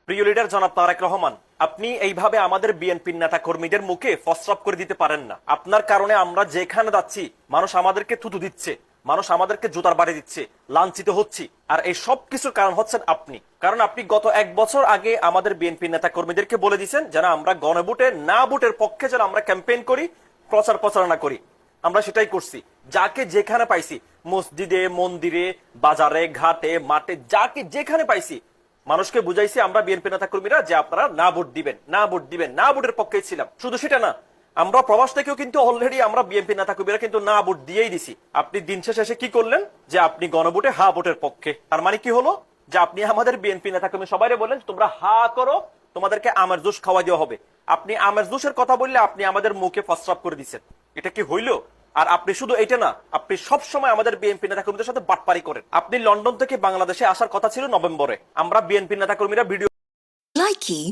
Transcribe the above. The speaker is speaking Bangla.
প্রিয় লিডার জনাব তারেক রহমান, আপনি এইভাবে আমাদের বিএনপির নেতা কর্মীদের মুখে ফসরাপ করে দিতে পারেন না। আপনার কারণে আমরা যেখানে যাচ্ছি মানুষ আমাদেরকে থুতু দিচ্ছে, মানুষ আমাদেরকে জুতার বাড়ি দিচ্ছে, লাঞ্ছিত হচ্ছি। আর এই সব কিছুর কারণ হচ্ছেন আপনি। কারণ আপনি গত 1 বছর আগে আমাদের বিএনপি নেতা কর্মীদেরকে বলে দিয়েছেন যেন আমরা গণভোটে না ভোটের পক্ষে যেন আমরা ক্যাম্পেইন করি, প্রচার প্রচারণা করি। আমরা সেটাই করছি। যাকে যেখানে পাইছি, মসজিদে, মন্দিরে, বাজারে, ঘাটে, মাঠে, যাকে যেখানে পাইছি মানুষকে বুঝাইছি আমরা বিএনপি নেতা কর্মীরা যে আপনারা না ভোট দিবেন, না ভোট দিবেন, না ভোটের পক্ষে ছিলাম। শুধু সেটা না, আমরা প্রবাস থেকেও কিন্তু অলরেডি আমরা বিএনপি নেতা কর্মীরা কিন্তু না ভোট দিয়েই দিছি। আপনি দিন শেষে কি করলেন যে আপনি গণভোটে হা ভোটের পক্ষে। তার মানে কি হলো যে আপনি আমাদের বিএনপি নেতা কর্মী সবাই বলেন তোমরা হা করো, তোমাদেরকে আমের জুস খাওয়া দেওয়া হবে। আপনি আমের জুসের কথা বললে আপনি আমাদের মুখে ফসরাপ করে দিচ্ছেন। এটা কি হইল? আর আপনি শুধু এটা না, আপনি সব সময় আমাদের বিএনপি নেতা কর্মীদের সাথে বাটপারি করেন। আপনি লন্ডন থেকে বাংলাদেশে আসার কথা ছিল নভেম্বরে। আমরা বিএনপি নেতা কর্মীরা ভিডিও Likey